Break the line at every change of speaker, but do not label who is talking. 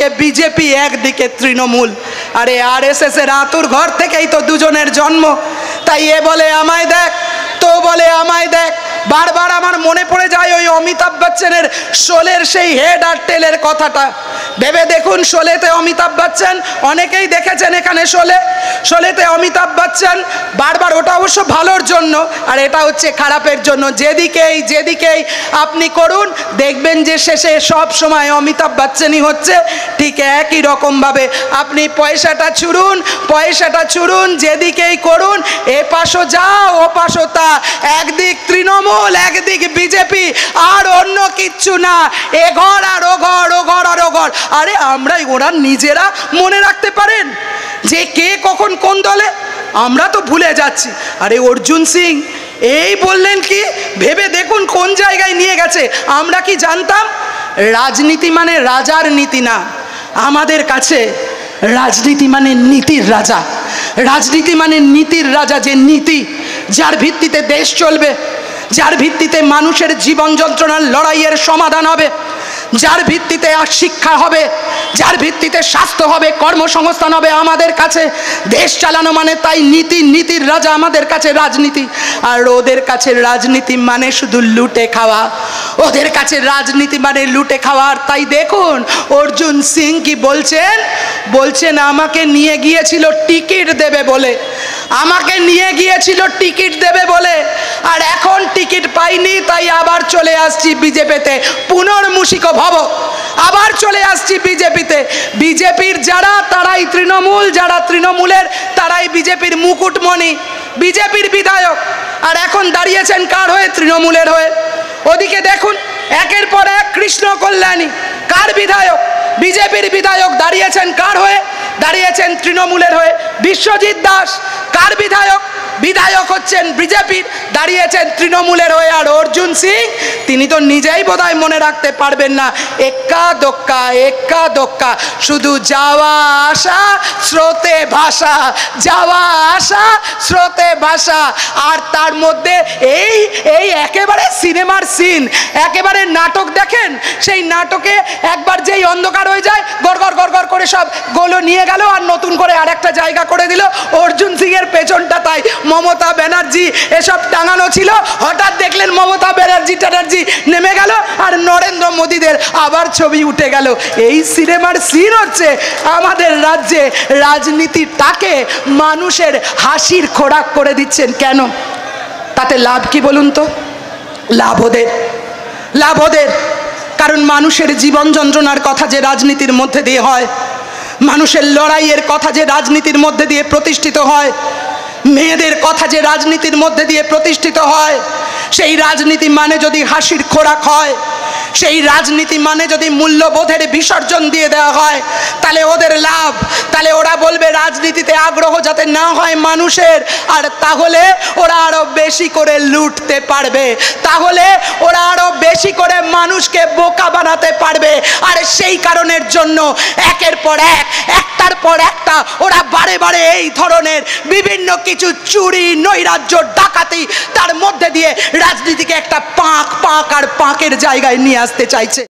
একদিকে বিজেপি, একদিকে তৃণমূল। আরে আরএসএস এর আতুর ঘর থেকেই তো দুজনের জন্ম। তাই এ বলে আমায় দেখ, তো বলে আমায় দেখ। বারবার আমার মনে পড়ে যায় ওই অমিতাভ বচ্চনের শোলের সেই হেড আর টেলের কথাটা। ভেবে দেখুন, শোলেতে অমিতাভ বচ্চন, অনেকেই দেখেছেন এখানে শোলেতে অমিতাভ বচ্চন বারবার, ওটা অবশ্য ভালোর জন্য আর এটা হচ্ছে খারাপের জন্য। যেদিকেই আপনি করুন দেখবেন যে শেষে সব সময় অমিতাভ বচ্চনই হচ্ছে। ঠিক একই রকমভাবে আপনি পয়সাটা ছুড়ুন, যেদিকেই করুন, এ পাশও যা ও পাশও তা, একদিক তৃণমূল একদিক বিজেপি, আর অন্য কিচ্ছু না। এ ঘর আর ও ঘর, ও ঘর আর ও ঘর। আরে ওরা নিজেরা মনে রাখতে পারেন যে কে কখন কোন দলে? আমরা তো ভুলে যাচ্ছি। আরে অর্জুন সিং এই বললেন কি, ভেবে দেখুন কোন জায়গায় নিয়ে গেছে। আমরা কি জানতাম? রাজনীতি মানে রাজার নীতি না, আমাদের কাছে রাজনীতি মানে নীতির রাজা। রাজনীতি মানে নীতির রাজা, যে নীতি, যার ভিত্তিতে দেশ চলবে, যার ভিত্তিতে মানুষের জীবন যন্ত্রণার লড়াইয়ের সমাধান হবে, যার ভিত্তিতে শিক্ষা হবে, যার ভিত্তিতে স্বাস্থ্য হবে, কর্মসংস্থান হবে। আমাদের কাছে দেশ চালানো মানে তাই নীতির রাজা আমাদের কাছে রাজনীতি। আর ওদের কাছে রাজনীতি মানে শুধু লুটে খাওয়া, ওদের কাছে রাজনীতি মানে লুটে খাওয়ার। তাই দেখুন অর্জুন সিং কি বলছেন আমাকে নিয়ে গিয়েছিল টিকিট দেবে বলে, আমাকে নিয়ে গিয়েছিল টিকিট দেবে বলে, আর এখন টিকিট পাইনি তাই আবার চলে আসছি বিজেপিতে। পুনর্মূষিক ভব, আবার চলে আসছি বিজেপিতে। বিজেপির যারা তারাই তৃণমূল, যারা তৃণমূলের তারাই বিজেপির মুকুটমণি, বিজেপির বিধায়ক। আর এখন দাঁড়িয়েছেন কার হয়ে? তৃণমূলের হয়ে। ওদিকে দেখুন একের পর এক কৃষ্ণ কল্যাণী, কার বিধায়ক? বিজেপির বিধায়ক। দাঁড়িয়েছেন কার হয়ে? দাঁড়িয়েছেন তৃণমূলের হয়ে। বিশ্বজিৎ দাস কার বিধায়ক? বিধায়ক হচ্ছেন বিজেপির, দাঁড়িয়েছেন তৃণমূলের হয়ে। আর অর্জুন সিং তিনি তো নিজেই বোধহয় মনে রাখতে পারবেন না, এক্কা দোক্কা, শুধু যাওয়া আসা স্রোতে ভাষা, যাওয়া আসা স্রোতে ভাষা। আর তার মধ্যে এই একেবারে সিনেমার সিন, একেবারে নাটক দেখেন, সেই নাটকে একবার যেই অন্ধকার হয়ে যায়, গড় করে সব গোলো নিয়ে গেল আর নতুন করে আরেকটা জায়গা করে দিল। অর্জুন সিং এর পেছনটা তাই। মমতা ব্যানার্জি এসব টাঙানো ছিল, হঠাৎ দেখলেন মমতা ব্যানার্জি নেমে গেল আর নরেন্দ্র মোদীদের আবার ছবি উঠে গেল। এই সিনেমার সিন হচ্ছে আমাদের রাজ্যে। রাজনীতিটাকে মানুষের হাসির খোরাক করে দিচ্ছেন কেন? তাতে লাভ কি বলুন তো? লাভ ওদের, কারণ মানুষের জীবন যন্ত্রণার কথা যে রাজনীতির মধ্যে দিয়ে হয়, মানুষের লড়াইয়ের কথা যে রাজনীতির মধ্যে দিয়ে প্রতিষ্ঠিত হয়, মেয়েদের কথা যে রাজনীতির মধ্যে দিয়ে প্রতিষ্ঠিত হয়, সেই রাজনীতি মানে যদি হাসির খোরাক হয়, সেই রাজনীতি মানে যদি মূল্যবোধের বিসর্জন দিয়ে দেওয়া হয়, তাহলে ওদের লাভ। তাহলে ওরা বলবে রাজনীতিতে আগ্রহ যাতে না হয় মানুষের, আর তাহলে ওরা আরো বেশি করে লুটতে পারবে, তাহলে ওরা আরো বেশি করে মানুষকে বোকা বানাতে পারবে। আর সেই কারণের জন্য একের পর এক, একটার পর একটা ওরা বারে এই ধরনের বিভিন্ন কিছু চুরি, নৈরাজ্য, ডাকাতি, তার মধ্যে দিয়ে রাজনীতিকে একটা পাঁকের জায়গায় নিয়ে আসতে চাইছে।